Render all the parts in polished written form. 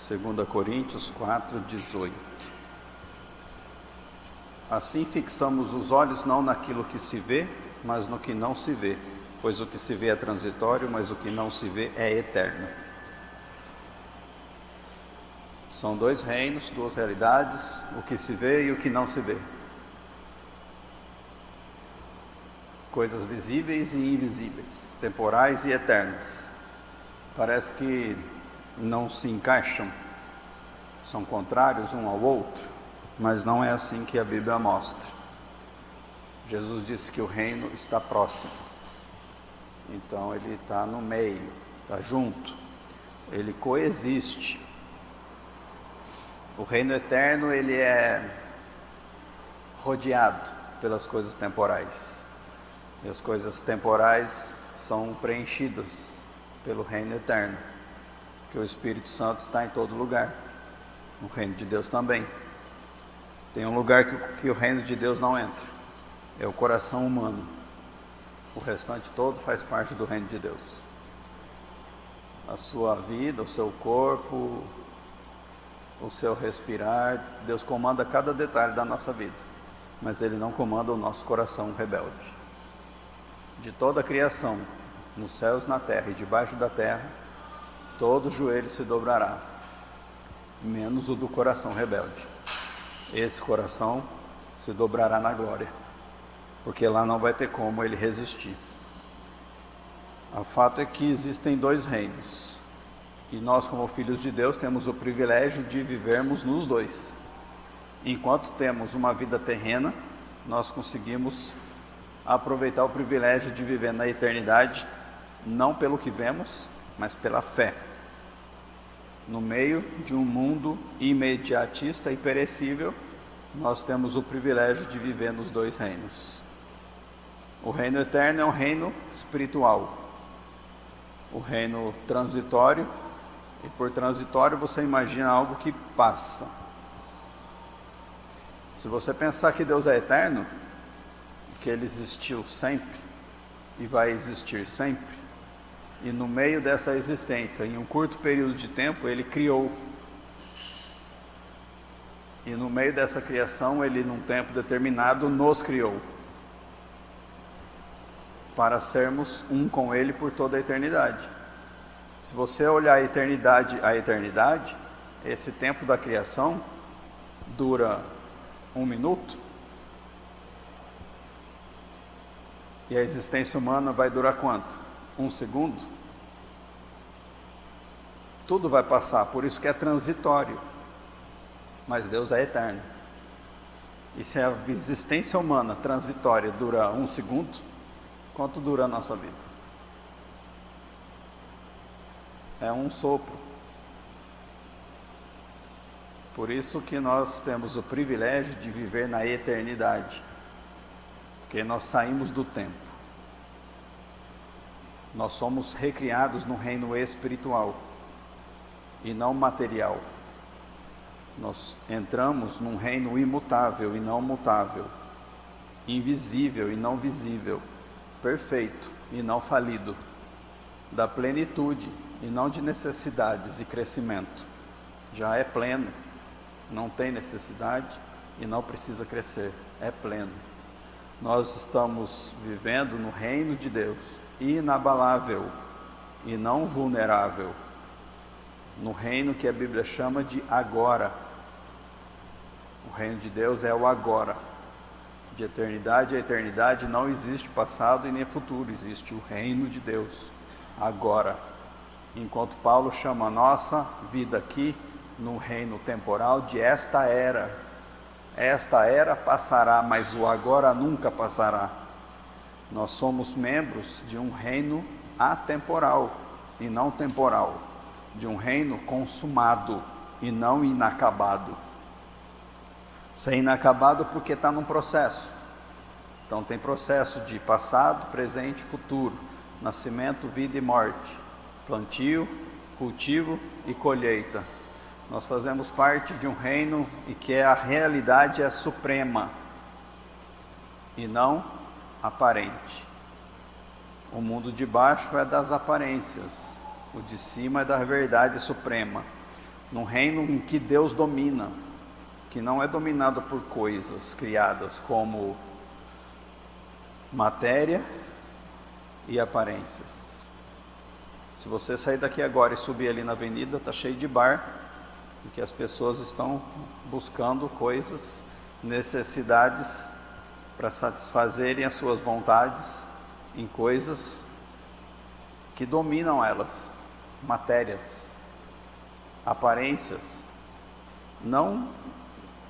2 Coríntios 4:18. Assim fixamos os olhos não naquilo que se vê, mas no que não se vê, pois o que se vê é transitório, mas o que não se vê é eterno. São dois reinos, duas realidades, o que se vê e o que não se vê. Coisas visíveis e invisíveis, temporais e eternas. Parece que não se encaixam, são contrários um ao outro, mas não é assim que a Bíblia mostra. Jesus disse que o reino está próximo, então ele está no meio, está junto, ele coexiste. O reino eterno, ele é rodeado pelas coisas temporais, e as coisas temporais são preenchidas pelo reino eterno, porque o Espírito Santo está em todo lugar. O reino de Deus também. Tem um lugar que o reino de Deus não entra, é o coração humano. O restante todo faz parte do reino de Deus. A sua vida, o seu corpo, o seu respirar, Deus comanda cada detalhe da nossa vida, mas Ele não comanda o nosso coração rebelde. De toda a criação, nos céus, na terra e debaixo da terra, todo joelho se dobrará, menos o do coração rebelde. Esse coração se dobrará na glória, porque lá não vai ter como ele resistir. O fato é que existem dois reinos, e nós, como filhos de Deus, temos o privilégio de vivermos nos dois. Enquanto temos uma vida terrena, nós conseguimos aproveitar o privilégio de viver na eternidade, não pelo que vemos, mas pela fé. No meio de um mundo imediatista e perecível, nós temos o privilégio de viver nos dois reinos. O reino eterno é um reino espiritual, o reino transitório, e por transitório você imagina algo que passa. Se você pensar que Deus é eterno, que Ele existiu sempre e vai existir sempre, e no meio dessa existência, em um curto período de tempo, Ele criou. E no meio dessa criação, Ele, num tempo determinado, nos criou, para sermos um com Ele por toda a eternidade. Se você olhar a eternidade, esse tempo da criação dura 1 minuto, e a existência humana vai durar quanto? 1 segundo? Tudo vai passar, por isso que é transitório, mas Deus é eterno. E se a existência humana transitória dura 1 segundo, quanto dura a nossa vida? É um sopro. Por isso que nós temos o privilégio de viver na eternidade, porque nós saímos do tempo. Nós somos recriados no reino espiritual e não material. Nós entramos num reino imutável e não mutável, invisível e não visível, perfeito e não falido, da plenitude e não de necessidades e crescimento. Já é pleno, não tem necessidade e não precisa crescer, é pleno. Nós estamos vivendo no reino de Deus, inabalável e não vulnerável, no reino que a Bíblia chama de agora. O reino de Deus é o agora. De eternidade a eternidade não existe passado e nem futuro, existe o reino de Deus agora. Enquanto Paulo chama a nossa vida aqui no reino temporal de esta era. Esta era passará, mas o agora nunca passará. Nós somos membros de um reino atemporal e não temporal, de um reino consumado e não inacabado. Se é inacabado porque está num processo. Então tem processo de passado, presente e futuro, nascimento, vida e morte, plantio, cultivo e colheita. Nós fazemos parte de um reino em que a realidade é suprema e não aparente. O mundo de baixo é das aparências, o de cima é da verdade suprema. num reino em que Deus domina, que não é dominado por coisas criadas como matéria e aparências. Se você sair daqui agora e subir ali na avenida, está cheio de bar, em que as pessoas estão buscando coisas, necessidades para satisfazerem as suas vontades em coisas que dominam elas, matérias, aparências, não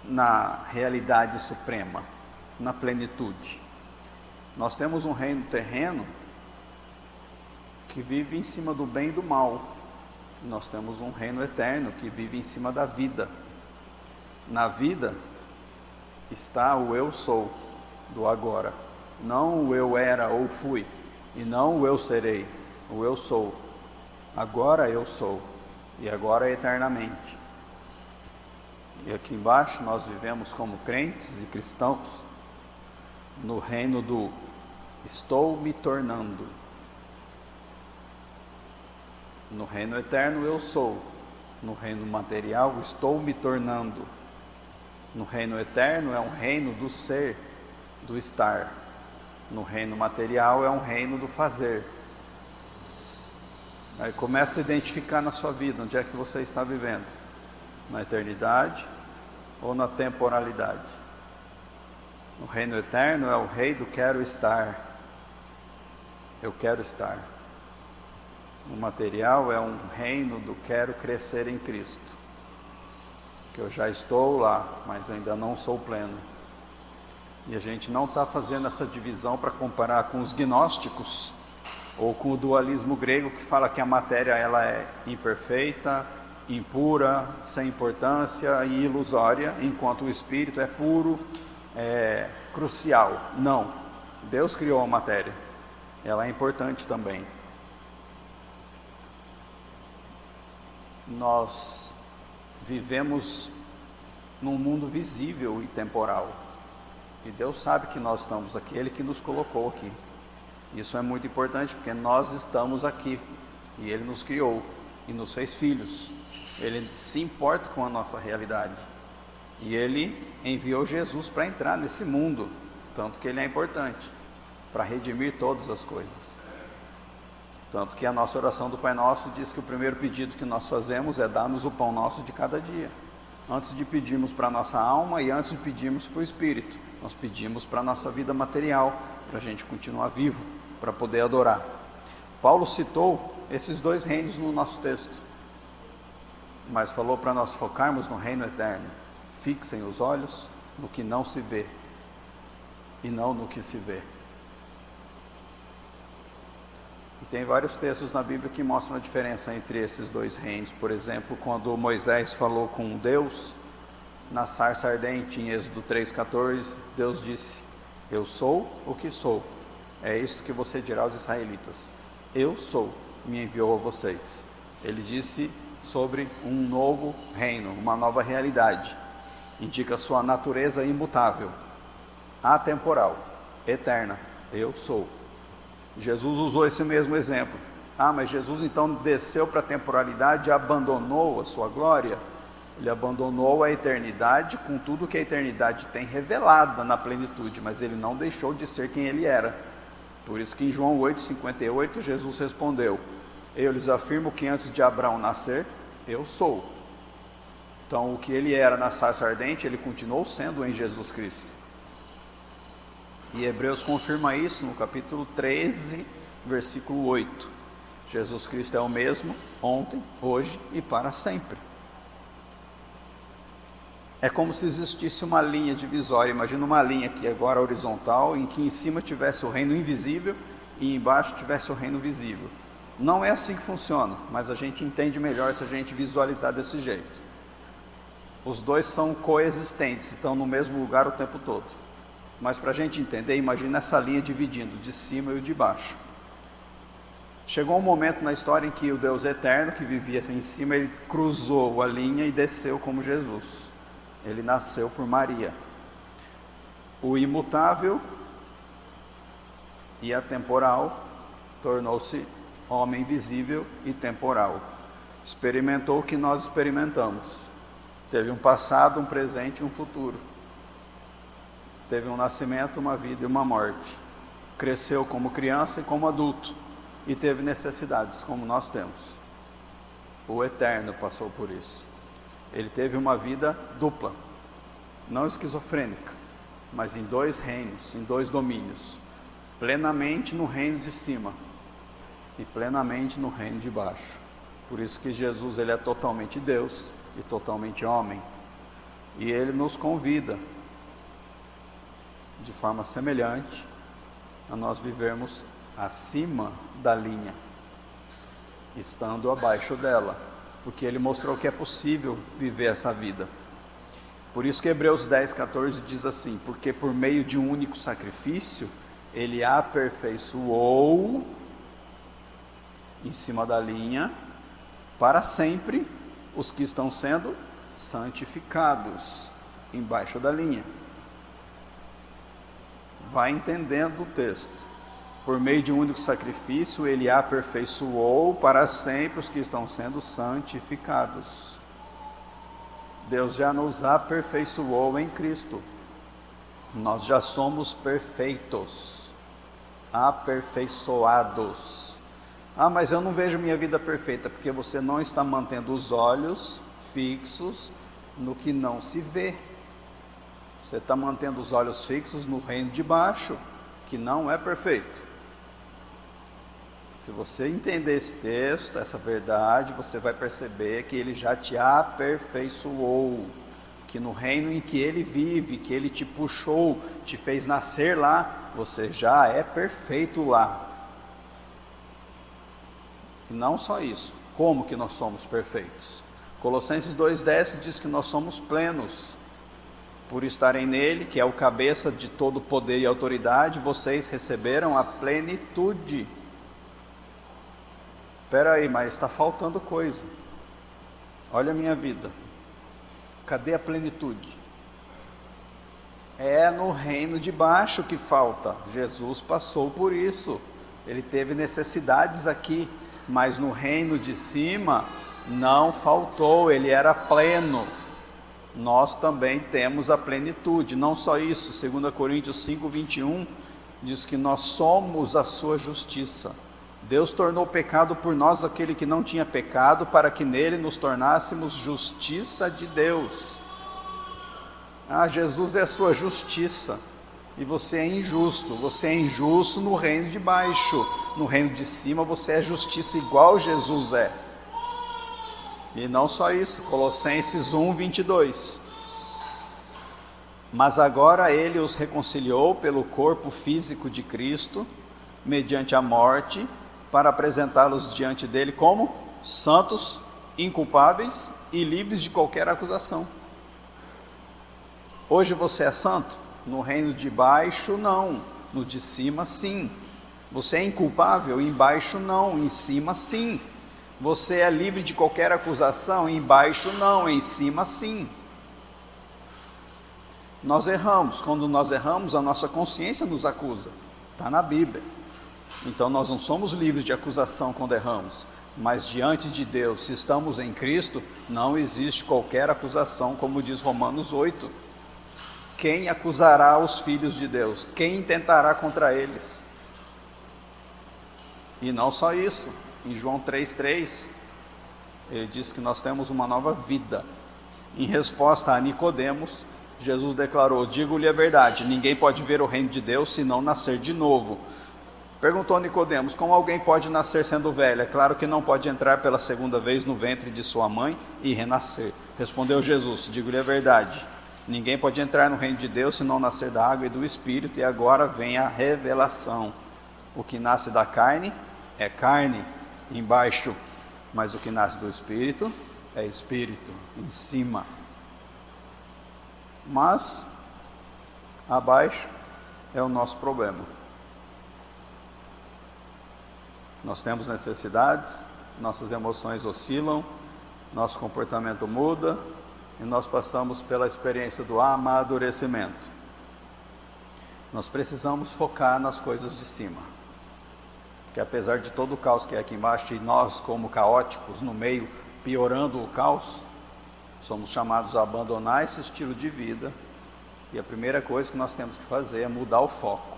na realidade suprema, na plenitude. Nós temos um reino terreno que vive em cima do bem e do mal. Nós temos um reino eterno que vive em cima da vida. Na vida está o eu sou do agora, não o eu era ou fui, e não o eu serei, o eu sou. Agora eu sou, e agora eternamente. E aqui embaixo nós vivemos como crentes e cristãos no reino do estou me tornando. No reino eterno eu sou, no reino material estou me tornando. No reino eterno é um reino do ser, do estar. No reino material é um reino do fazer. Aí começa a identificar na sua vida onde é que você está vivendo, na eternidade ou na temporalidade. No reino eterno é o rei do quero estar. Eu quero estar. No material é um reino do quero crescer em Cristo, que eu já estou lá, mas ainda não sou pleno. E a gente não está fazendo essa divisão para comparar com os gnósticos ou com o dualismo grego, que fala que a matéria ela é imperfeita, impura, sem importância e ilusória, enquanto o espírito é puro, é crucial. Não, Deus criou a matéria, ela é importante também. Nós vivemos num mundo visível e temporal, e Deus sabe que nós estamos aqui, Ele que nos colocou aqui. Isso é muito importante, porque nós estamos aqui, e Ele nos criou, e nos fez filhos. Ele se importa com a nossa realidade, e Ele enviou Jesus para entrar nesse mundo, tanto que Ele é importante, para redimir todas as coisas. Tanto que a nossa oração do Pai Nosso diz que o primeiro pedido que nós fazemos é dar-nos o pão nosso de cada dia. Antes de pedirmos para a nossa alma e antes de pedirmos para o Espírito, nós pedimos para a nossa vida material, para a gente continuar vivo, para poder adorar. Paulo citou esses dois reinos no nosso texto, mas falou para nós focarmos no reino eterno. Fixem os olhos no que não se vê e não no que se vê. E tem vários textos na Bíblia que mostram a diferença entre esses dois reinos. Por exemplo, quando Moisés falou com Deus na sarça ardente em Êxodo 3,14, Deus disse: eu sou o que sou. É isto que você dirá aos israelitas: eu sou, me enviou a vocês. Ele disse sobre um novo reino, uma nova realidade. Indica sua natureza imutável, atemporal, eterna. Eu sou. Jesus usou esse mesmo exemplo. Mas Jesus então desceu para a temporalidade e abandonou a sua glória? Ele abandonou a eternidade com tudo que a eternidade tem revelada na plenitude, mas ele não deixou de ser quem ele era. Por isso que em João 8,58 Jesus respondeu: eu lhes afirmo que antes de Abraão nascer, eu sou. Então o que ele era na sarça ardente, ele continuou sendo em Jesus Cristo. E Hebreus confirma isso no capítulo 13, versículo 8. Jesus Cristo é o mesmo ontem, hoje e para sempre. É como se existisse uma linha divisória. Imagina uma linha aqui agora horizontal, em que em cima tivesse o reino invisível e embaixo tivesse o reino visível. Não é assim que funciona, mas a gente entende melhor se a gente visualizar desse jeito. Os dois são coexistentes, estão no mesmo lugar o tempo todo. Mas para a gente entender, imagina essa linha dividindo de cima e de baixo. Chegou um momento na história em que o Deus eterno, que vivia em cima, ele cruzou a linha e desceu como Jesus. Ele nasceu por Maria. O imutável e atemporal tornou-se homem visível e temporal. experimentou o que nós experimentamos. Teve um passado, um presente e um futuro. Teve um nascimento, uma vida e uma morte. Cresceu como criança e como adulto. E teve necessidades, como nós temos. O Eterno passou por isso. Ele teve uma vida dupla, não esquizofrênica, mas em 2 reinos, em 2 domínios. Plenamente no reino de cima e plenamente no reino de baixo. Por isso que Jesus, ele é totalmente Deus e totalmente homem. E ele nos convida, de forma semelhante, a nós vivermos acima da linha, estando abaixo dela, porque ele mostrou que é possível viver essa vida. Por isso que Hebreus 10:14 diz assim: porque por meio de um único sacrifício, ele aperfeiçoou, em cima da linha, para sempre, os que estão sendo santificados, embaixo da linha. Vai entendendo o texto. Por meio de um único sacrifício, ele aperfeiçoou para sempre os que estão sendo santificados. Deus já nos aperfeiçoou em Cristo. Nós já somos perfeitos, aperfeiçoados. Ah, mas eu não vejo minha vida perfeita, porque você não está mantendo os olhos fixos no que não se vê. Você está mantendo os olhos fixos no reino de baixo, que não é perfeito. Se você entender esse texto, essa verdade, você vai perceber que ele já te aperfeiçoou, que no reino em que ele vive, que ele te puxou, te fez nascer lá, você já é perfeito lá. E não só isso, como que nós somos perfeitos? Colossenses 2,10 diz que nós somos plenos. Por estarem nele, que é o cabeça de todo poder e autoridade, vocês receberam a plenitude. Espera aí, mas está faltando coisa. Olha a minha vida. Cadê a plenitude? É no reino de baixo que falta. Jesus passou por isso. Ele teve necessidades aqui, mas no reino de cima não faltou, ele era pleno. Nós também temos a plenitude. Não só isso, 2 Coríntios 5:21 diz que nós somos a sua justiça. Deus tornou pecado por nós aquele que não tinha pecado, para que nele nos tornássemos justiça de Deus. Ah, Jesus é a sua justiça, e você é injusto. Você é injusto no reino de baixo. No reino de cima você é justiça igual Jesus é. E não só isso, Colossenses 1:22. Mas agora ele os reconciliou pelo corpo físico de Cristo, mediante a morte, para apresentá-los diante dele como santos, inculpáveis e livres de qualquer acusação. Hoje você é santo? No reino de baixo não, no de cima sim. Você é inculpável? Embaixo não, em cima sim. Você é livre de qualquer acusação? Embaixo não, em cima sim. Nós erramos. Quando nós erramos, a nossa consciência nos acusa. Está na Bíblia. Então nós não somos livres de acusação quando erramos. Mas diante de Deus, se estamos em Cristo, não existe qualquer acusação, como diz Romanos 8. Quem acusará os filhos de Deus? Quem intentará contra eles? E não só isso. Em João 3,3, ele diz que nós temos uma nova vida. Em resposta a Nicodemos, Jesus declarou: digo-lhe a verdade, ninguém pode ver o reino de Deus se não nascer de novo. Perguntou Nicodemos: como alguém pode nascer sendo velho? É claro que não pode entrar pela segunda vez no ventre de sua mãe e renascer. Respondeu Jesus: digo-lhe a verdade, ninguém pode entrar no reino de Deus se não nascer da água e do Espírito. E agora vem a revelação: o que nasce da carne é carne, embaixo, mas o que nasce do Espírito é Espírito, em cima. Mas abaixo é o nosso problema. Nós temos necessidades, nossas emoções oscilam, nosso comportamento muda e nós passamos pela experiência do amadurecimento. Nós precisamos focar nas coisas de cima, que apesar de todo o caos que é aqui embaixo, e nós como caóticos no meio piorando o caos, somos chamados a abandonar esse estilo de vida, e a primeira coisa que nós temos que fazer é mudar o foco.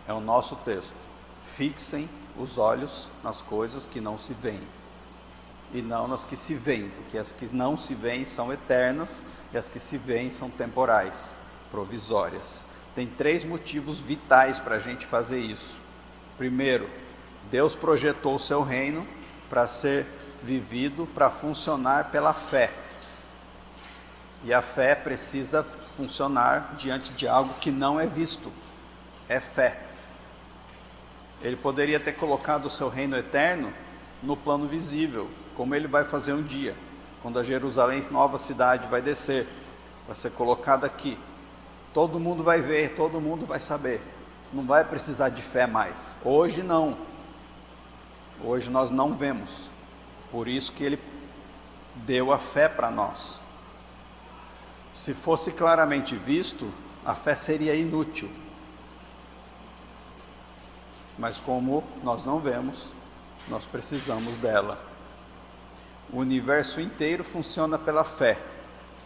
É o nosso texto: fixem os olhos nas coisas que não se veem, e não nas que se veem, porque as que não se veem são eternas, e as que se veem são temporais, provisórias. Tem 3 motivos vitais para a gente fazer isso. Primeiro, Deus projetou o seu reino para ser vivido, para funcionar pela fé. E a fé precisa funcionar diante de algo que não é visto. É fé. Ele poderia ter colocado o seu reino eterno no plano visível, como ele vai fazer um dia, quando a Jerusalém, nova cidade, vai descer, vai ser colocada aqui. Todo mundo vai ver, todo mundo vai saber. Não vai precisar de fé mais. Hoje não. Hoje nós não vemos. Por isso que ele deu a fé para nós. Se fosse claramente visto, a fé seria inútil. Mas como nós não vemos, nós precisamos dela. O universo inteiro funciona pela fé.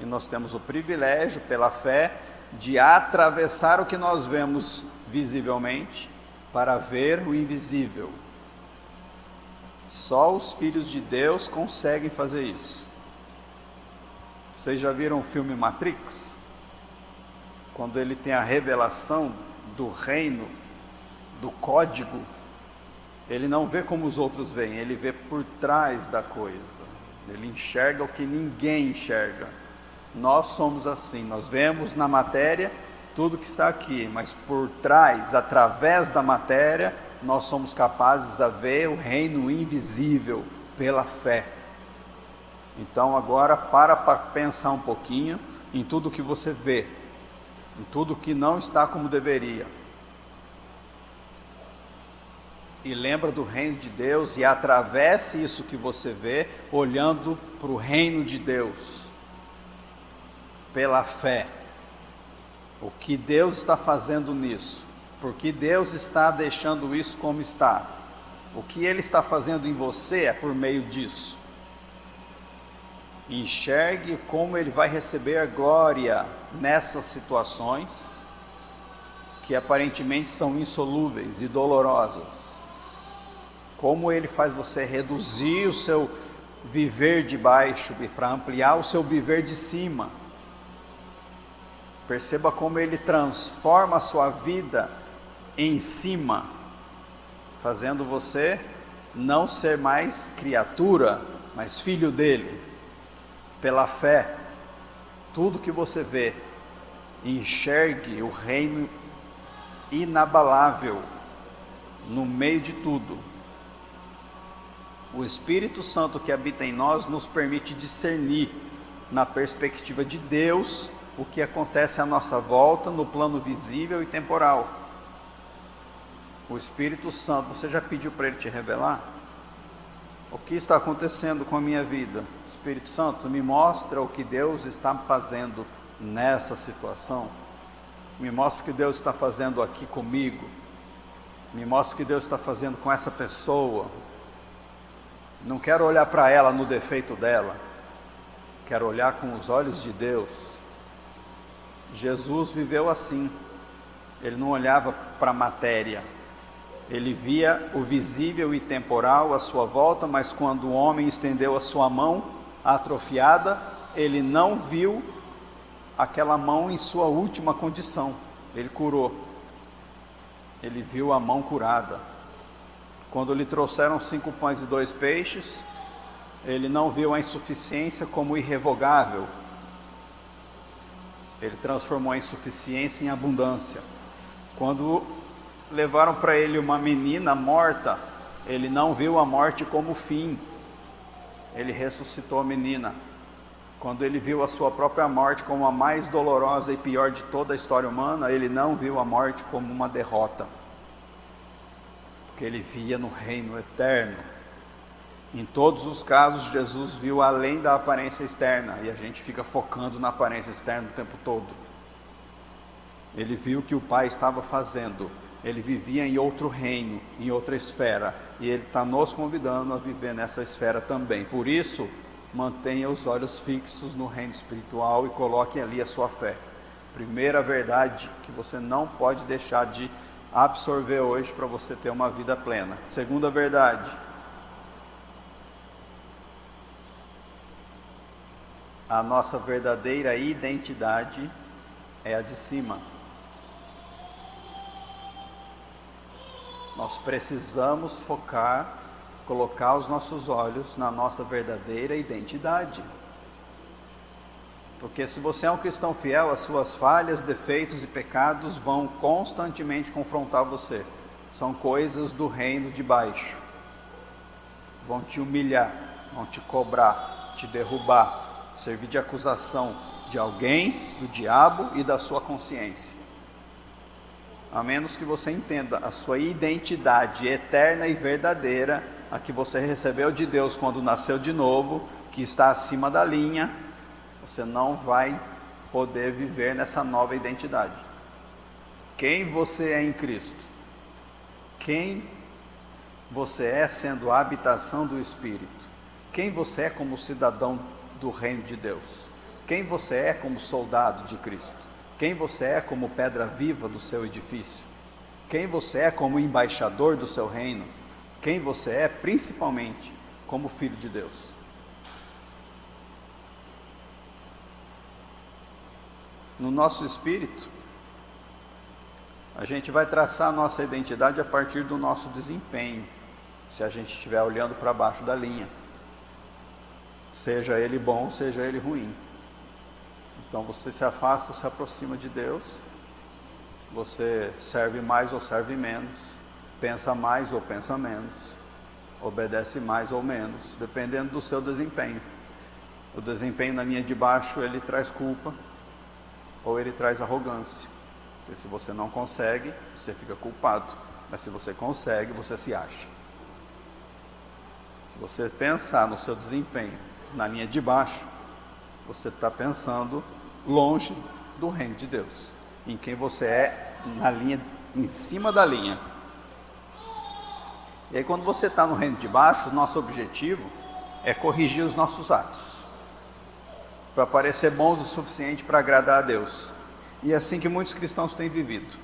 E nós temos o privilégio, pela fé, de atravessar o que nós vemos visivelmente para ver o invisível. Só os filhos de Deus conseguem fazer isso. Vocês já viram o filme Matrix? Quando ele tem a revelação do reino, do código, ele não vê como os outros veem, ele vê por trás da coisa. Ele enxerga o que ninguém enxerga. Nós somos assim, nós vemos na matéria tudo que está aqui, mas por trás, através da matéria, nós somos capazes de ver o reino invisível pela fé. Então agora para pensar um pouquinho em tudo que você vê, em tudo que não está como deveria. E lembra do reino de Deus e atravesse isso que você vê, olhando para o reino de Deus, pela fé. O que Deus está fazendo nisso? Por que Deus está deixando isso como está? O que Ele está fazendo em você é por meio disso. Enxergue como Ele vai receber a glória nessas situações que aparentemente são insolúveis e dolorosas. Como Ele faz você reduzir o seu viver de baixo para ampliar o seu viver de cima. Perceba como Ele transforma a sua vida em cima, fazendo você não ser mais criatura, mas filho dele. Pela fé, tudo que você vê, enxergue o reino inabalável no meio de tudo. O Espírito Santo que habita em nós nos permite discernir, na perspectiva de Deus, o que acontece à nossa volta no plano visível e temporal. O Espírito Santo, você já pediu para Ele te revelar? O que está acontecendo com a minha vida? Espírito Santo, me mostra o que Deus está fazendo nessa situação. Me mostra o que Deus está fazendo aqui comigo. Me mostra o que Deus está fazendo com essa pessoa. Não quero olhar para ela no defeito dela. Quero olhar com os olhos de Deus. Jesus viveu assim. Ele não olhava para a matéria. Ele via o visível e temporal à sua volta, mas quando o homem estendeu a sua mão atrofiada, ele não viu aquela mão em sua última condição. Ele curou. Ele viu a mão curada. Quando lhe trouxeram 5 pães e 2 peixes, ele não viu a insuficiência como irrevogável. Ele transformou a insuficiência em abundância. Quando levaram para ele uma menina morta, ele não viu a morte como fim. Ele ressuscitou a menina. Quando ele viu a sua própria morte como a mais dolorosa e pior de toda a história humana, ele não viu a morte como uma derrota. Porque ele via no reino eterno. Em todos os casos, Jesus viu além da aparência externa, e a gente fica focando na aparência externa o tempo todo. Ele viu o que o Pai estava fazendo ele vivia em outro reino, em outra esfera, e ele está nos convidando a viver nessa esfera também. Por isso, mantenha os olhos fixos no reino espiritual e coloque ali a sua fé. Primeira verdade que você não pode deixar de absorver hoje para você ter uma vida plena. Segunda verdade: a nossa verdadeira identidade é a de cima. Nós precisamos focar, colocar os nossos olhos na nossa verdadeira identidade. Porque se você é um cristão fiel, as suas falhas, defeitos e pecados vão constantemente confrontar você. São coisas do reino de baixo. Vão te humilhar, vão te cobrar, te derrubar, servir de acusação de alguém, do diabo e da sua consciência. A menos que você entenda a sua identidade eterna e verdadeira, a que você recebeu de Deus quando nasceu de novo, que está acima da linha, você não vai poder viver nessa nova identidade. Quem você é em Cristo? Quem você é sendo a habitação do Espírito? Quem você é como cidadão do reino de Deus? Quem você é como soldado de Cristo? Quem você é como pedra viva do seu edifício? Quem você é como embaixador do seu reino? Quem você é principalmente como filho de Deus? No nosso espírito, a gente vai traçar a nossa identidade a partir do nosso desempenho, se a gente estiver olhando para baixo da linha, seja ele bom, seja ele ruim. Então você se afasta ou se aproxima de Deus, você serve mais ou serve menos, pensa mais ou pensa menos, obedece mais ou menos, dependendo do seu desempenho. O desempenho na linha de baixo, ele traz culpa ou ele traz arrogância. Porque se você não consegue, você fica culpado, mas se você consegue, você se acha. Se você pensar no seu desempenho na linha de baixo, você está pensando longe do reino de Deus, em quem você é na linha, em cima da linha. E aí quando você está no reino de baixo, nosso objetivo é corrigir os nossos atos, para parecer bons o suficiente para agradar a Deus. E é assim que muitos cristãos têm vivido,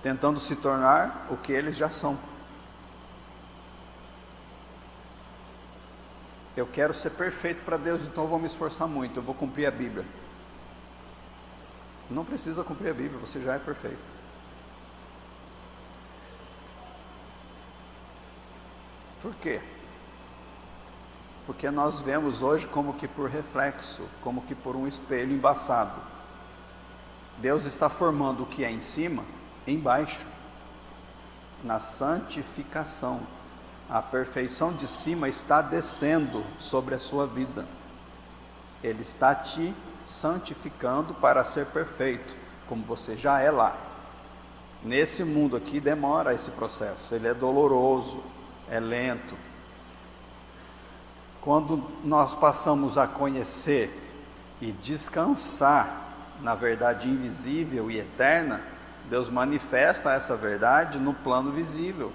tentando se tornar o que eles já são. Eu quero ser perfeito para Deus, então eu vou me esforçar muito, eu vou cumprir a Bíblia. Não precisa cumprir a Bíblia, você já é perfeito. Por quê? Porque nós vemos hoje como que por reflexo, como que por um espelho embaçado. Deus está formando o que é em cima, embaixo, na santificação. A perfeição de cima está descendo sobre a sua vida. Ele está te santificando para ser perfeito, como você já é lá. Nesse mundo aqui demora esse processo, ele é doloroso, é lento. Quando nós passamos a conhecer e descansar na verdade invisível e eterna, Deus manifesta essa verdade no plano visível.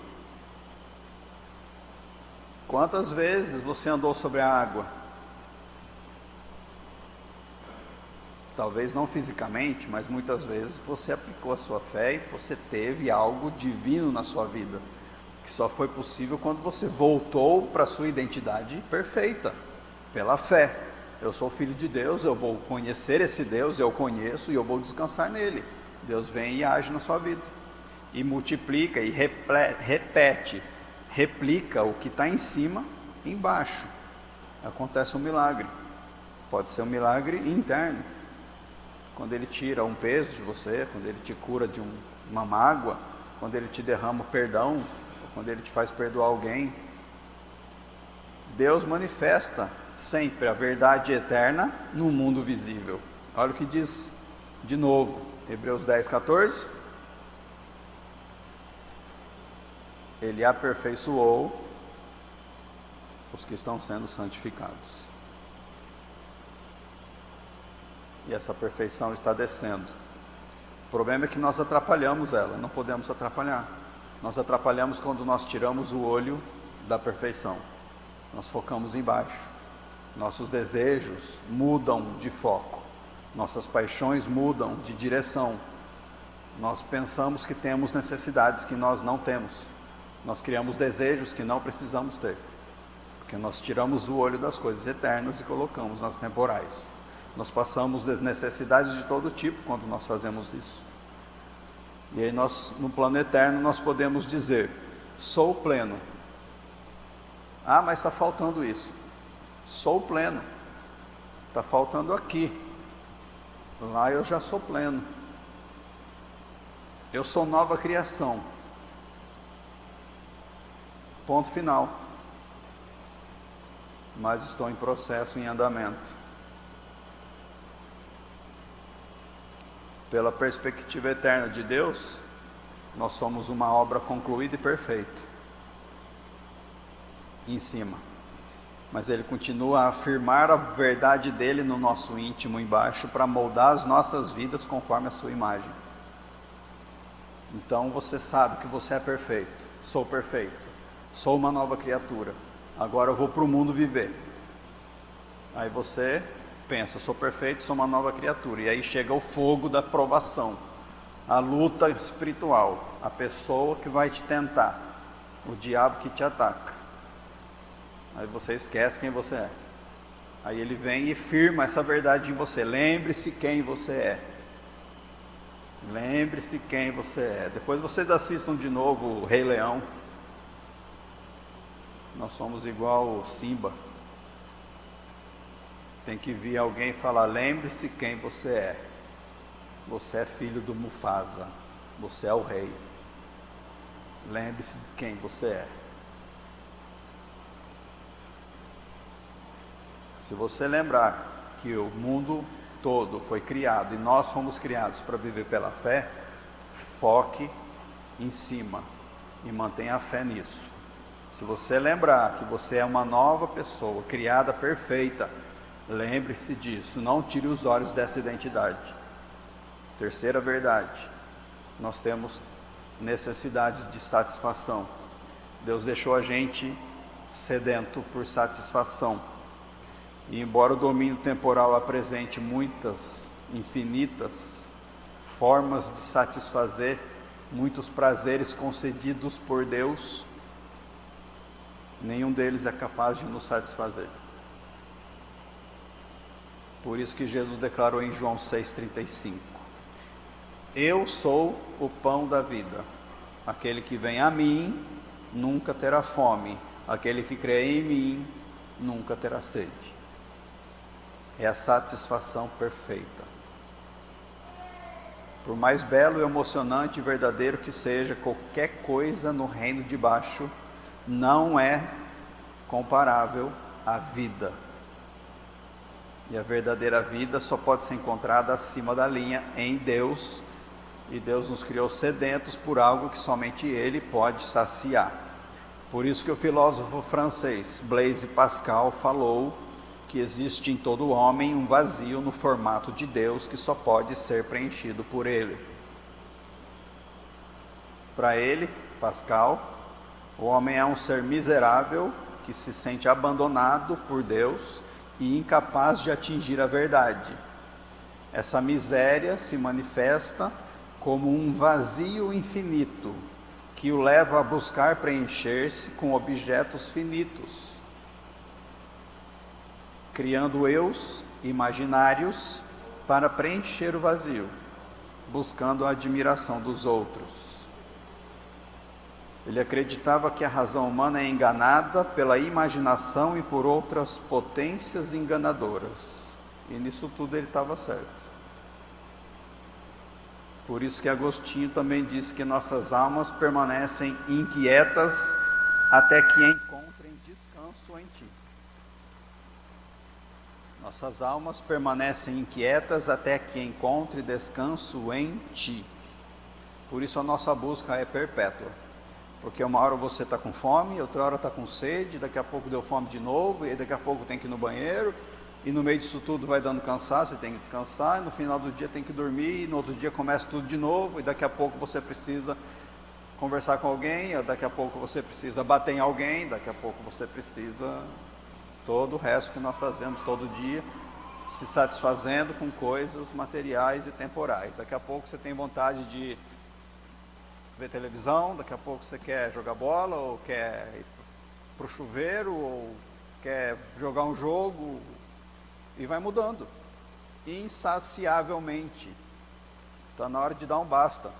Quantas vezes você andou sobre a água? Talvez não fisicamente, mas muitas vezes você aplicou a sua fé e você teve algo divino na sua vida, que só foi possível quando você voltou para a sua identidade perfeita, pela fé. Eu sou filho de Deus, eu vou conhecer esse Deus, eu conheço e eu vou descansar nele. Deus vem e age na sua vida, e multiplica, e repete, replica o que está em cima, embaixo. Acontece um milagre, pode ser um milagre interno, quando ele tira um peso de você, quando ele te cura de uma mágoa, quando ele te derrama perdão, quando ele te faz perdoar alguém. Deus manifesta sempre a verdade eterna no mundo visível. Olha o que diz de novo, Hebreus 10, 14. Ele aperfeiçoou os que estão sendo santificados. E essa perfeição está descendo problema é que nós atrapalhamos ela, não podemos atrapalhar. Nós atrapalhamos quando nós tiramos o olho da perfeição. Nós focamos embaixo. Nossos desejos mudam de foco. Nossas paixões mudam de direção. Nós pensamos que temos necessidades que nós não temos. Nós criamos desejos que não precisamos ter. Porque nós tiramos o olho das coisas eternas e colocamos nas temporais. Nós passamos necessidades de todo tipo quando nós fazemos isso. E aí nós, no plano eterno, nós podemos dizer: sou pleno. Ah, mas está faltando isso. Sou pleno. Está faltando aqui. Lá eu já sou pleno. Eu sou nova criação. Ponto final. Mas estou em processo, em andamento. Pela perspectiva eterna de Deus, nós somos uma obra concluída e perfeita. Em cima. Mas Ele continua a afirmar a verdade dEle no nosso íntimo embaixo, para moldar as nossas vidas conforme a sua imagem. Então você sabe que você é perfeito. Sou perfeito. Sou uma nova criatura. Agora eu vou para o mundo viver. Aí você pensa: sou perfeito, sou uma nova criatura. E aí chega o fogo da provação, a luta espiritual, a pessoa que vai te tentar, o diabo que te ataca. Aí você esquece quem você é. Aí ele vem e firma essa verdade em você: lembre-se quem você é. Lembre-se quem você é. Depois vocês assistam de novo o Rei Leão. Nós somos igual o Simba. Tem que vir alguém e falar: lembre-se quem você é. Você é filho do Mufasa. Você é o rei. Lembre-se de quem você é. Se você lembrar que o mundo todo foi criado e nós fomos criados para viver pela fé, foque em cima e mantenha a fé nisso. Se você lembrar que você é uma nova pessoa, criada perfeita, lembre-se disso, não tire os olhos dessa identidade. Terceira verdade: nós temos necessidades de satisfação. Deus deixou a gente sedento por satisfação. E embora o domínio temporal apresente muitas, infinitas formas de satisfazer, muitos prazeres concedidos por Deus, nenhum deles é capaz de nos satisfazer. Por isso que Jesus declarou em João 6,35: eu sou o pão da vida. Aquele que vem a mim nunca terá fome. Aquele que crê em mim nunca terá sede. É a satisfação perfeita. Por mais belo, emocionante e verdadeiro que seja qualquer coisa no reino de baixo, não é comparável à vida. E a verdadeira vida só pode ser encontrada acima da linha, em Deus. E Deus nos criou sedentos por algo que somente Ele pode saciar. Por isso que o filósofo francês Blaise Pascal falou que existe em todo homem um vazio no formato de Deus que só pode ser preenchido por Ele. Para ele, Pascal, o homem é um ser miserável que se sente abandonado por Deus e incapaz de atingir a verdade. Essa miséria se manifesta como um vazio infinito que o leva a buscar preencher-se com objetos finitos, criando eus imaginários para preencher o vazio, buscando a admiração dos outros. Ele acreditava que a razão humana é enganada pela imaginação e por outras potências enganadoras. E nisso tudo ele estava certo. Por isso que Agostinho também disse que nossas almas permanecem inquietas até que encontrem descanso em Ti. Nossas almas permanecem inquietas até que encontre descanso em Ti. Por isso a nossa busca é perpétua. Porque uma hora você está com fome, outra hora está com sede, daqui a pouco deu fome de novo, e daqui a pouco tem que ir no banheiro, e no meio disso tudo vai dando cansaço, você tem que descansar, e no final do dia tem que dormir, e no outro dia começa tudo de novo, e daqui a pouco você precisa conversar com alguém, daqui a pouco você precisa bater em alguém, daqui a pouco você precisa todo o resto que nós fazemos todo dia, se satisfazendo com coisas materiais e temporais. Daqui a pouco você tem vontade de ver televisão, daqui a pouco você quer jogar bola, ou quer ir para o chuveiro, ou quer jogar um jogo, e vai mudando, insaciavelmente. Está na hora de dar um basta.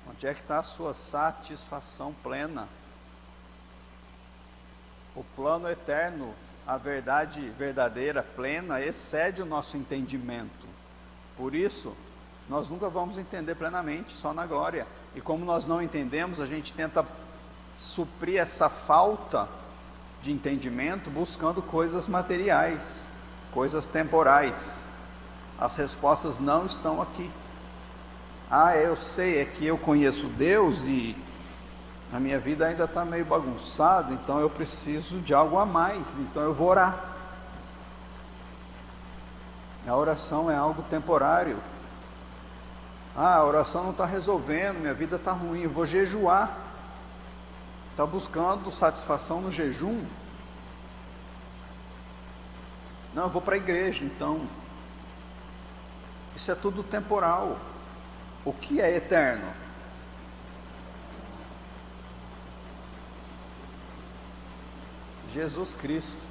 Onde é que está a sua satisfação plena? O plano eterno, a verdade verdadeira, plena, excede o nosso entendimento. Por isso, nós nunca vamos entender plenamente, só na glória. E como nós não entendemos, a gente tenta suprir essa falta de entendimento buscando coisas materiais, coisas temporais. As respostas não estão aqui. Eu sei, é que eu conheço Deus e a minha vida ainda está meio bagunçada, então eu preciso de algo a mais, então eu vou orar. A oração é algo temporário. A oração não está resolvendo, minha vida está ruim, eu vou jejuar. Está buscando satisfação no jejum? Não, eu vou para a igreja, então. Isso é tudo temporal. O que é eterno? Jesus Cristo.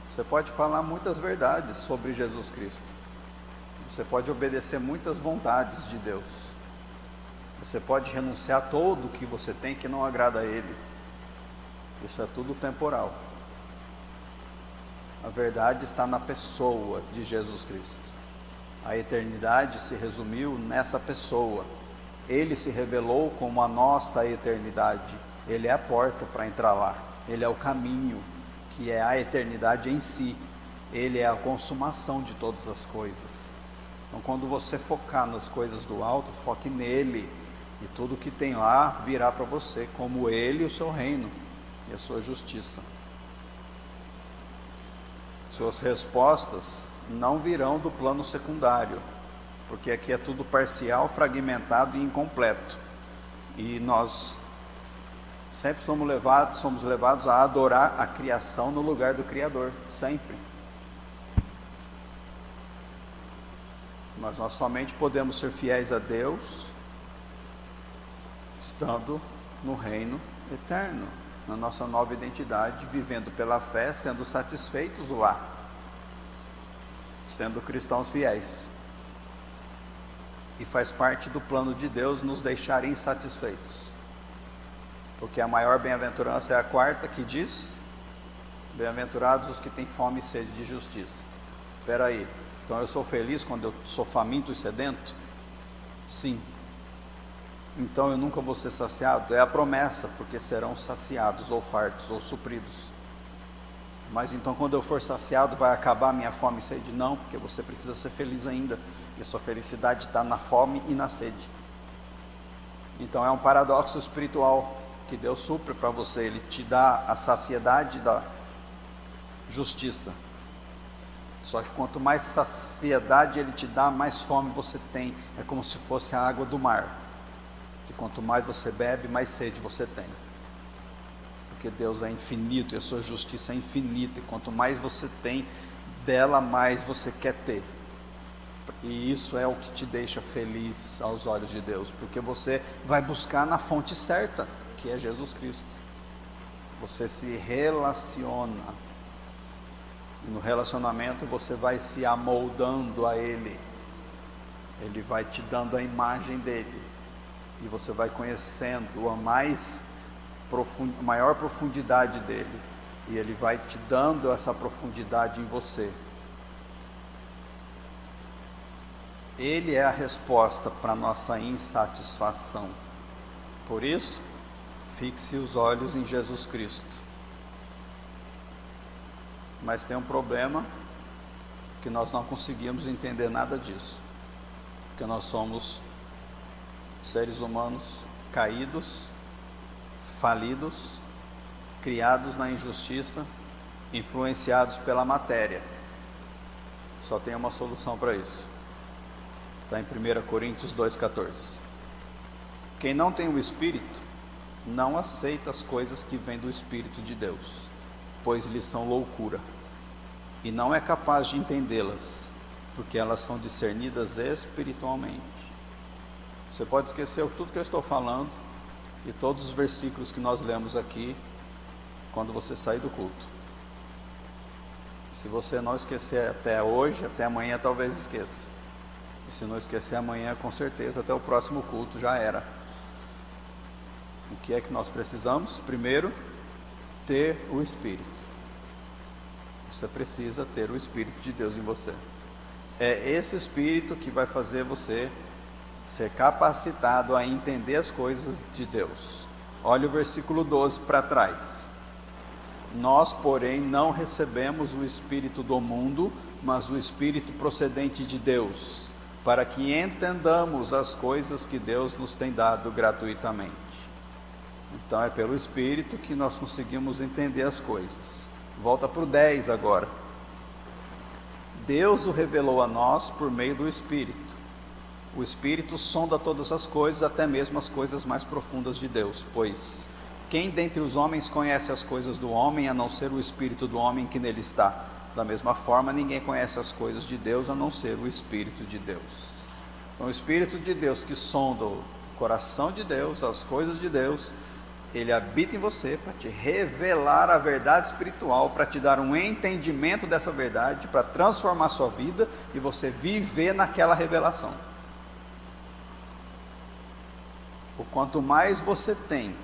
Você pode falar muitas verdades sobre Jesus Cristo. Você pode obedecer muitas vontades de Deus. Você pode renunciar a tudo que você tem que não agrada a Ele. Isso é tudo temporal. A verdade está na pessoa de Jesus Cristo. A eternidade se resumiu nessa pessoa. Ele se revelou como a nossa eternidade. Ele é a porta para entrar lá. Ele é o caminho, que é a eternidade em si. Ele é a consumação de todas as coisas. Então, quando você focar nas coisas do alto, foque nele. E tudo que tem lá virá para você, como Ele e o seu reino e a sua justiça. Suas respostas não virão do plano secundário, porque aqui é tudo parcial, fragmentado e incompleto. E nós sempre somos levados a adorar a criação no lugar do Criador, sempre. Mas nós somente podemos ser fiéis a Deus estando no reino eterno, na nossa nova identidade, vivendo pela fé, sendo satisfeitos lá, sendo cristãos fiéis. E faz parte do plano de Deus nos deixar insatisfeitos, porque a maior bem-aventurança é a quarta, que diz: bem-aventurados os que têm fome e sede de justiça. Espera aí, então eu sou feliz quando eu sou faminto e sedento? Sim. Então eu nunca vou ser saciado? É a promessa, porque serão saciados, ou fartos, ou supridos. Mas então quando eu for saciado, vai acabar a minha fome e sede? Não, porque você precisa ser feliz ainda, e a sua felicidade está na fome e na sede. Então é um paradoxo espiritual, que Deus supre para você. Ele te dá a saciedade da justiça. Só que quanto mais saciedade Ele te dá, mais fome você tem. É como se fosse a água do mar, que quanto mais você bebe, mais sede você tem. Porque Deus é infinito e a sua justiça é infinita, e quanto mais você tem dela, mais você quer ter. E isso é o que te deixa feliz aos olhos de Deus, porque você vai buscar na fonte certa, que é Jesus Cristo. Você se relaciona, e no relacionamento você vai se amoldando a Ele. Ele vai te dando a imagem dele, e você vai conhecendo a maior profundidade dele, e ele vai te dando essa profundidade em você. Ele é a resposta para a nossa insatisfação. Por isso, fixe os olhos em Jesus Cristo. Mas tem um problema, que nós não conseguimos entender nada disso, porque nós somos seres humanos caídos, falidos, criados na injustiça, influenciados pela matéria. Só tem uma solução para isso. Está em 1 Coríntios 2,14. Quem não tem o Espírito, não aceita as coisas que vêm do Espírito de Deus, pois lhes são loucura, e não é capaz de entendê-las, porque elas são discernidas espiritualmente. Você pode esquecer tudo que eu estou falando e todos os versículos que nós lemos aqui quando você sair do culto. Se você não esquecer até hoje, até amanhã talvez esqueça. E se não esquecer amanhã, com certeza até o próximo culto já era. O que é que nós precisamos? Primeiro, ter o Espírito. Você precisa ter o Espírito de Deus em você. É esse Espírito que vai fazer você ser capacitado a entender as coisas de Deus. Olha o versículo 12 para trás. Nós, porém, não recebemos o Espírito do mundo, mas o Espírito procedente de Deus, para que entendamos as coisas que Deus nos tem dado gratuitamente. Então é pelo Espírito que nós conseguimos entender as coisas. Volta para o 10 agora. Deus o revelou a nós por meio do Espírito. O Espírito sonda todas as coisas, até mesmo as coisas mais profundas de Deus, pois quem dentre os homens conhece as coisas do homem, a não ser o Espírito do homem que nele está? Da mesma forma, ninguém conhece as coisas de Deus, a não ser o Espírito de Deus. Então, o Espírito de Deus que sonda o coração de Deus, as coisas de Deus, ele habita em você para te revelar a verdade espiritual, para te dar um entendimento dessa verdade, para transformar a sua vida e você viver naquela revelação. O quanto mais você tem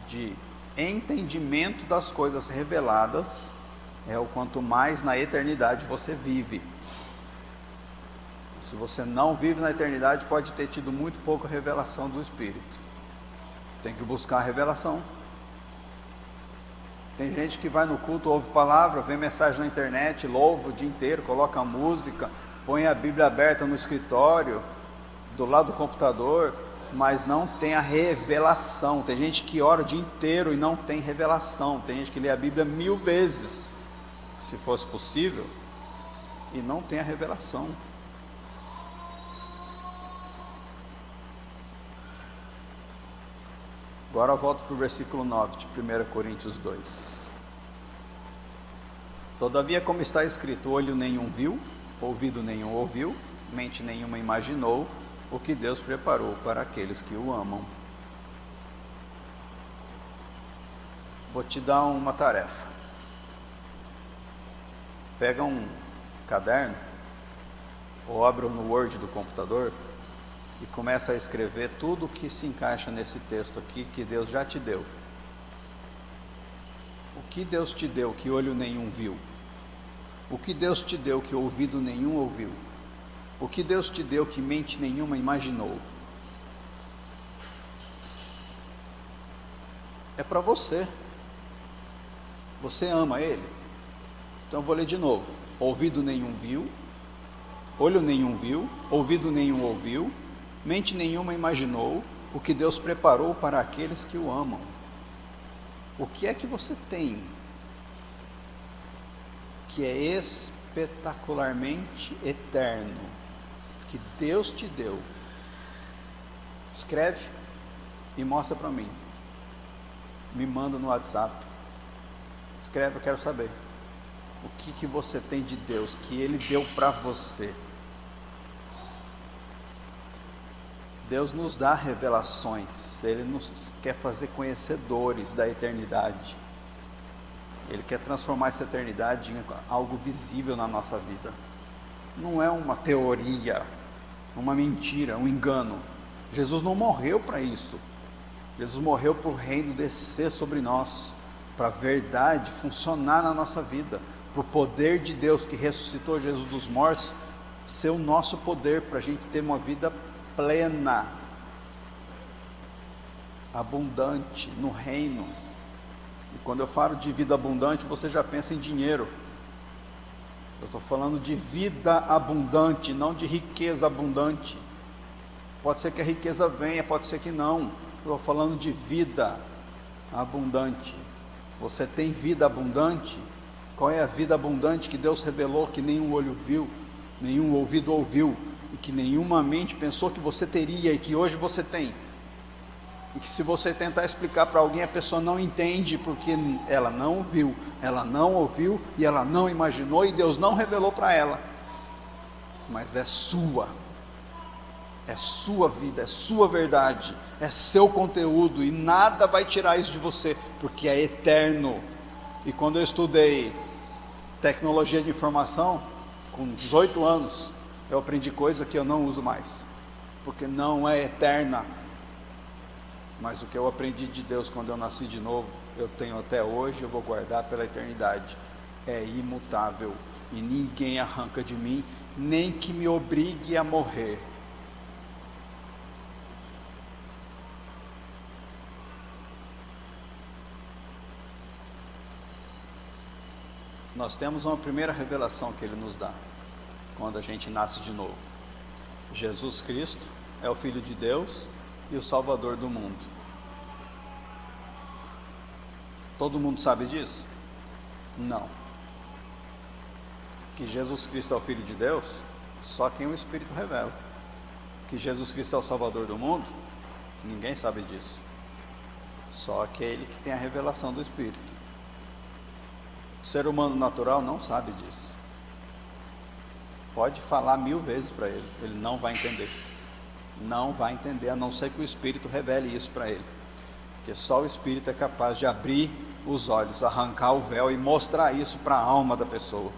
de entendimento das coisas reveladas, é o quanto mais na eternidade você vive. Se você não vive na eternidade, pode ter tido muito pouca revelação do Espírito. Tem que buscar a revelação. Tem gente que vai no culto, ouve palavra, vê mensagem na internet, louva o dia inteiro, coloca música, põe a Bíblia aberta no escritório, do lado do computador, mas não tem a revelação. Tem gente que ora o dia inteiro e não tem revelação. Tem gente que lê a Bíblia 1000 vezes, se fosse possível, e não tem a revelação. Agora eu volto para o versículo 9 de 1 Coríntios 2. Todavia, como está escrito, olho nenhum viu, ouvido nenhum ouviu, mente nenhuma imaginou o que Deus preparou para aqueles que o amam. Vou te dar uma tarefa. Pega um caderno, ou abra no Word do computador, e começa a escrever tudo o que se encaixa nesse texto aqui, que Deus já te deu. O que Deus te deu que olho nenhum viu? O que Deus te deu que ouvido nenhum ouviu? O que Deus te deu que mente nenhuma imaginou? É para você. Você ama Ele? Então eu vou ler de novo. Ouvido nenhum viu, olho nenhum viu, ouvido nenhum ouviu, mente nenhuma imaginou o que Deus preparou para aqueles que o amam. O que é que você tem que é espetacularmente eterno, que Deus te deu? Escreve e mostra para mim. Me manda no WhatsApp. Escreve, eu quero saber. O que você tem de Deus, que Ele deu para você? Deus nos dá revelações, Ele nos quer fazer conhecedores da eternidade. Ele quer transformar essa eternidade em algo visível na nossa vida. Não é uma teoria, uma mentira, um engano. Jesus não morreu para isso. Jesus morreu para o reino descer sobre nós, para a verdade funcionar na nossa vida, para o poder de Deus que ressuscitou Jesus dos mortos ser o nosso poder, para a gente ter uma vida plena, abundante no reino. E quando eu falo de vida abundante, você já pensa em dinheiro. Eu estou falando de vida abundante, não de riqueza abundante. Pode ser que a riqueza venha, pode ser que não. Eu estou falando de vida. abundante. Você tem vida abundante? Qual é a vida abundante que Deus revelou, que nenhum olho viu, nenhum ouvido ouviu, e que nenhuma mente pensou que você teria, e que hoje você tem? E que se você tentar explicar para alguém, a pessoa não entende, porque ela não viu, ela não ouviu, e ela não imaginou, e Deus não revelou para ela. Mas é sua vida, é sua verdade, é seu conteúdo, e nada vai tirar isso de você, porque é eterno. E quando eu estudei tecnologia de informação, com 18 anos, eu aprendi coisa que eu não uso mais, porque não é eterna. Mas o que eu aprendi de Deus quando eu nasci de novo, eu tenho até hoje, eu vou guardar pela eternidade. É imutável, e ninguém arranca de mim, nem que me obrigue a morrer. Nós temos uma primeira revelação que Ele nos dá, quando a gente nasce de novo. Jesus Cristo é o Filho de Deus e o Salvador do mundo. Todo mundo sabe disso? Não. Que Jesus Cristo é o Filho de Deus, só quem o Espírito revela. Que Jesus Cristo é o Salvador do mundo, ninguém sabe disso. Só aquele que tem a revelação do Espírito. O ser humano natural não sabe disso. Pode falar 1000 vezes para ele, ele não vai entender. Não vai entender, a não ser que o Espírito revele isso para ele. Porque só o Espírito é capaz de abrir os olhos, arrancar o véu e mostrar isso para a alma da pessoa.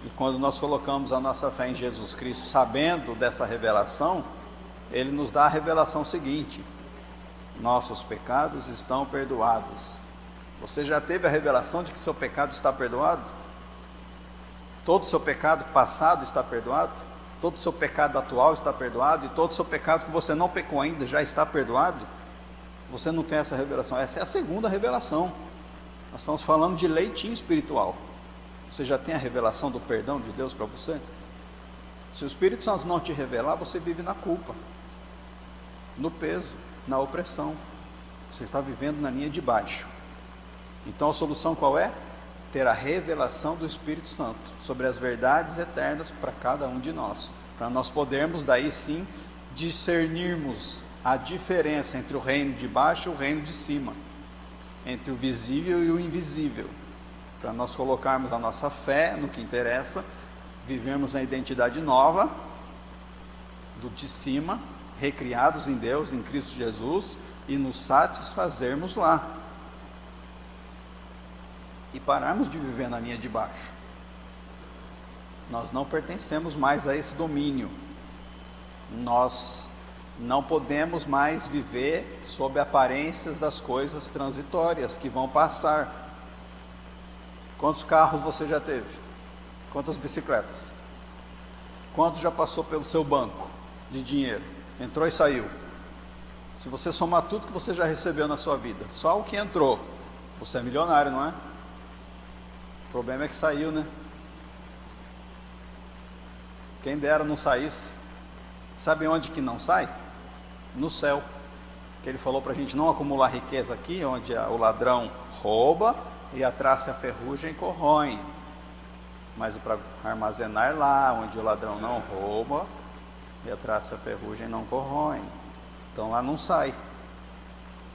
E quando nós colocamos a nossa fé em Jesus Cristo, sabendo dessa revelação, Ele nos dá a revelação seguinte: nossos pecados estão perdoados. Você já teve a revelação de que seu pecado está perdoado? Todo o seu pecado passado está perdoado? Todo o seu pecado atual está perdoado? E todo o seu pecado que você não pecou ainda já está perdoado? Você não tem essa revelação. Essa é a segunda revelação. Nós estamos falando de leitinho espiritual. Você já tem a revelação do perdão de Deus para você? Se o Espírito Santo não te revelar, você vive na culpa, no peso, na opressão. Você está vivendo na linha de baixo. Então a solução qual é? Ter a revelação do Espírito Santo sobre as verdades eternas para cada um de nós, para nós podermos daí sim discernirmos a diferença entre o reino de baixo e o reino de cima, entre o visível e o invisível, para nós colocarmos a nossa fé no que interessa, vivemos a identidade nova do de cima, recriados em Deus, em Cristo Jesus, e nos satisfazermos lá, e pararmos de viver na linha de baixo. Nós não pertencemos mais a esse domínio. Nós não podemos mais viver sob aparências das coisas transitórias que vão passar. Quantos carros você já teve? Quantas bicicletas? Quanto já passou pelo seu banco de dinheiro? Entrou e saiu. Se você somar tudo que você já recebeu na sua vida, só o que entrou, você é milionário, não é? O problema é que saiu, né? Quem dera não saísse. Sabe onde que não sai? No céu. Que Ele falou para a gente não acumular riqueza aqui, onde o ladrão rouba e a traça e a ferrugem corroem, mas para armazenar lá, onde o ladrão não rouba e a traça e a ferrugem não corroem. Então lá não sai.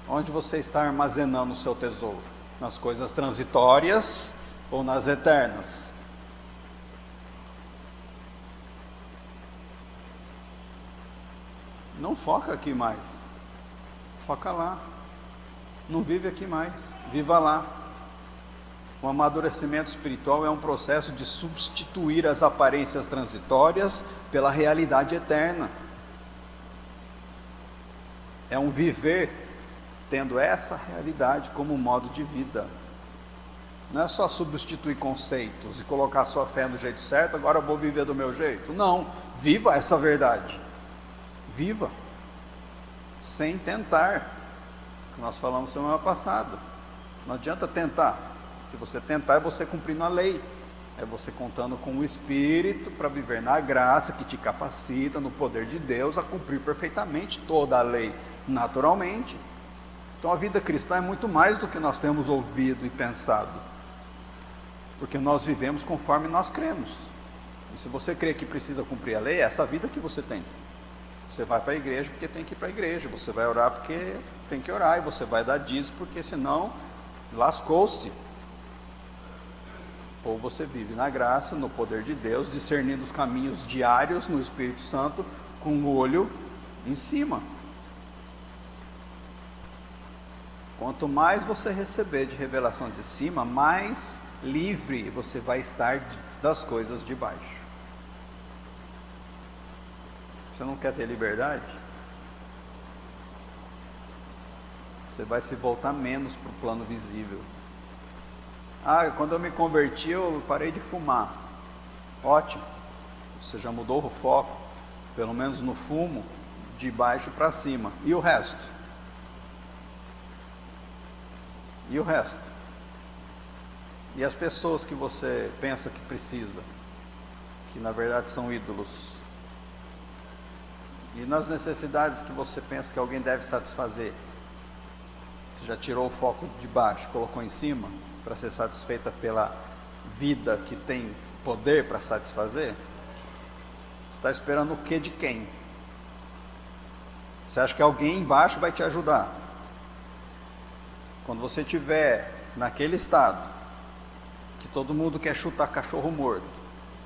Onde você está armazenando o seu tesouro? Nas coisas transitórias ou nas eternas? Não foca aqui mais, foca lá. Não vive aqui mais, viva lá. O amadurecimento espiritual é um processo de substituir as aparências transitórias pela realidade eterna. É um viver tendo essa realidade como modo de vida. Não é só substituir conceitos e colocar sua fé no jeito certo, agora eu vou viver do meu jeito. Não, viva essa verdade. Viva, sem tentar, que nós falamos semana passada. Não adianta tentar. Se você tentar, é você cumprindo a lei, é você contando com o Espírito para viver na graça que te capacita no poder de Deus a cumprir perfeitamente toda a lei, naturalmente. Então a vida cristã é muito mais do que nós temos ouvido e pensado, porque nós vivemos conforme nós cremos. E se você crê que precisa cumprir a lei, é essa vida que você tem. Você vai para a igreja porque tem que ir para a igreja, você vai orar porque tem que orar, e você vai dar dízimo porque senão lascou-se. Ou você vive na graça, no poder de Deus, discernindo os caminhos diários no Espírito Santo, com o olho em cima. Quanto mais você receber de revelação de cima, mais livre você vai estar das coisas de baixo. Você não quer ter liberdade? Você vai se voltar menos para o plano visível. Quando eu me converti, eu parei de fumar. Ótimo, você já mudou o foco, pelo menos no fumo, de baixo para cima. E o resto? E o resto? E as pessoas que você pensa que precisa, que na verdade são ídolos? E nas necessidades que você pensa que alguém deve satisfazer, você já tirou o foco de baixo, colocou em cima, para ser satisfeita pela vida que tem poder para satisfazer? Você está esperando o que de quem? Você acha que alguém embaixo vai te ajudar? Quando você estiver naquele estado, que todo mundo quer chutar cachorro morto,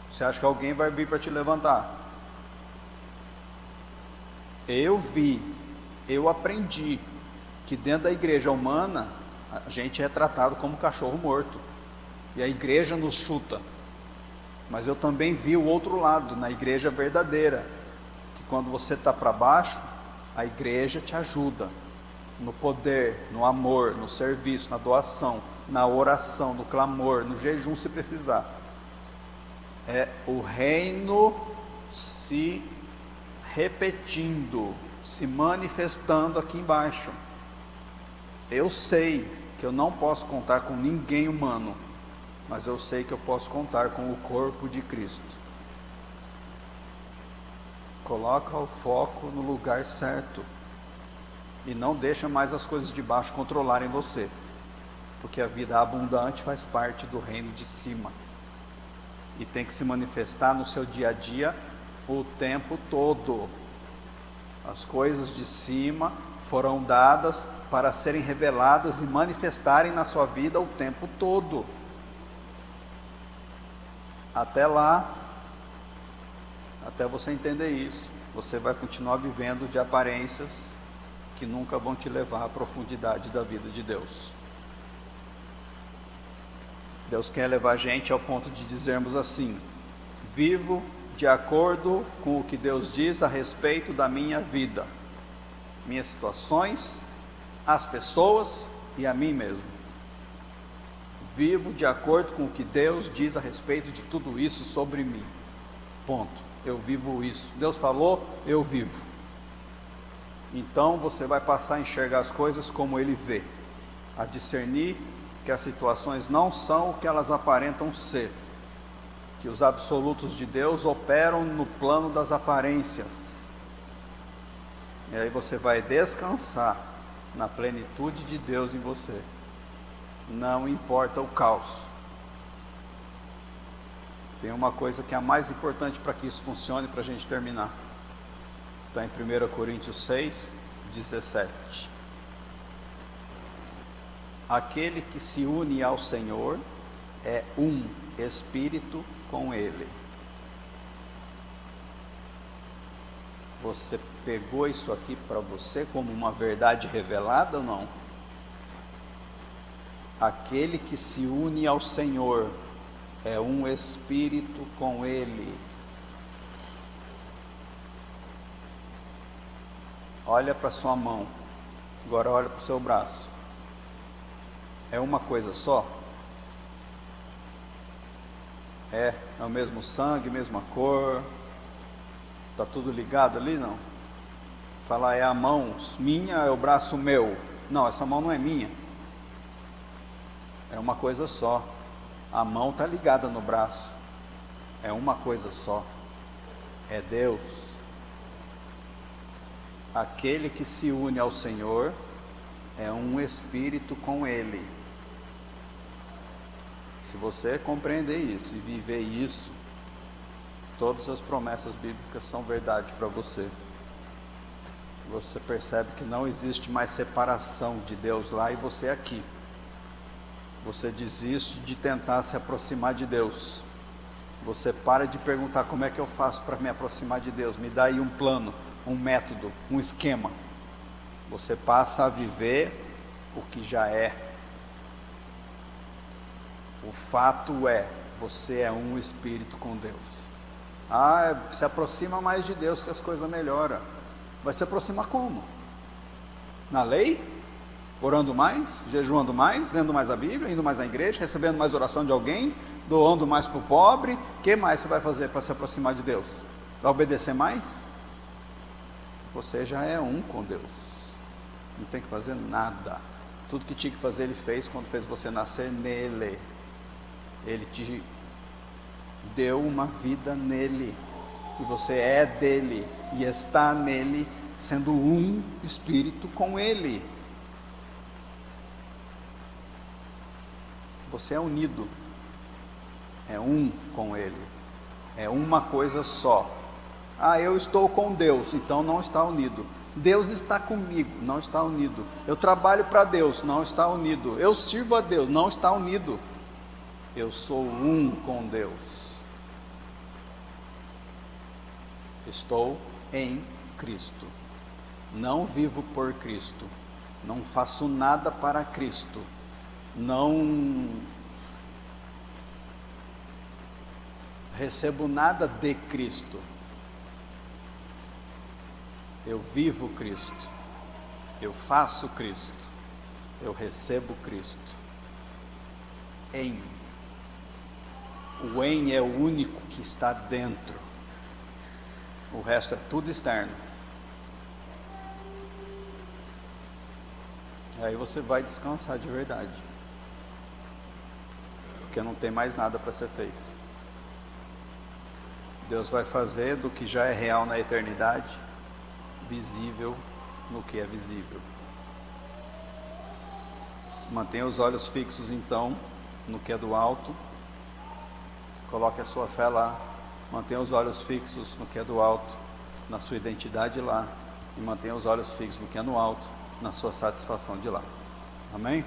você acha que alguém vai vir para te levantar? Eu aprendi que dentro da igreja humana, a gente é tratado como cachorro morto, e a igreja nos chuta. Mas eu também vi o outro lado, na igreja verdadeira, que quando você está para baixo, a igreja te ajuda, no poder, no amor, no serviço, na doação, na oração, no clamor, no jejum se precisar. É o reino se repetindo, se manifestando aqui embaixo. Eu sei que eu não posso contar com ninguém humano, mas eu sei que eu posso contar com o corpo de Cristo. Coloca o foco no lugar certo e não deixa mais as coisas de baixo controlarem você, porque a vida abundante faz parte do reino de cima e tem que se manifestar no seu dia a dia o tempo todo. As coisas de cima foram dadas para serem reveladas e manifestarem na sua vida o tempo todo. Até lá, até você entender isso, você vai continuar vivendo de aparências que nunca vão te levar à profundidade da vida de Deus. Deus quer levar a gente ao ponto de dizermos assim: vivo de acordo com o que Deus diz a respeito da minha vida, minhas situações, as pessoas e a mim mesmo. Vivo de acordo com o que Deus diz a respeito de tudo isso sobre mim. Ponto. Eu vivo isso. Deus falou, eu vivo. Então você vai passar a enxergar as coisas como Ele vê, a discernir que as situações não são o que elas aparentam ser, que os absolutos de Deus operam no plano das aparências. E aí você vai descansar na plenitude de Deus em você. Não importa o caos. Tem uma coisa que é a mais importante para que isso funcione, para a gente terminar. Está em 1 Coríntios 6, 17. Aquele que se une ao Senhor é um espírito com Ele. Você pegou isso aqui para você como uma verdade revelada ou não? Aquele que se une ao Senhor é um espírito com Ele. Olha para sua mão, agora olha para o seu braço. É uma coisa só? É o mesmo sangue, mesma cor? Está tudo ligado ali? Não. Falar é a mão minha, é o braço meu. Não, essa mão não é minha. É uma coisa só. A mão está ligada no braço. É uma coisa só. É Deus. Aquele que se une ao Senhor é um espírito com Ele. Se você compreender isso e viver isso, todas as promessas bíblicas são verdade para você. Você percebe que não existe mais separação de Deus lá e você aqui. Você desiste de tentar se aproximar de Deus. Você para de perguntar como é que eu faço para me aproximar de Deus. Me dá aí um plano, um método, um esquema. Você passa a viver o que já é. O fato é, você é um espírito com Deus. Se aproxima mais de Deus que as coisas melhoram. Vai se aproximar como? Na lei? Orando mais? Jejuando mais? Lendo mais a Bíblia? Indo mais à igreja? Recebendo mais oração de alguém? Doando mais para o pobre? O que mais você vai fazer para se aproximar de Deus? Vai obedecer mais? Você já é um com Deus. Não tem que fazer nada. Tudo que tinha que fazer Ele fez quando fez você nascer nele. Ele te deu uma vida nele, e você é dele, e está nele, sendo um espírito com ele. Você é unido, é um com ele, é uma coisa só. Eu estou com Deus, então não está unido. Deus está comigo, não está unido. Eu trabalho para Deus, não está unido. Eu sirvo a Deus, não está unido. Eu sou um com Deus. Estou em Cristo. Não vivo por Cristo. Não faço nada para Cristo. Não recebo nada de Cristo. Eu vivo Cristo. Eu faço Cristo. Eu recebo Cristo. O em é o único que está dentro. O resto é tudo externo. Aí você vai descansar de verdade. Porque não tem mais nada para ser feito. Deus vai fazer do que já é real na eternidade, visível no que é visível. Mantenha os olhos fixos então no que é do alto. Coloque a sua fé lá. Mantenha os olhos fixos no que é do alto, na sua identidade lá. E mantenha os olhos fixos no que é no alto, na sua satisfação de lá. Amém?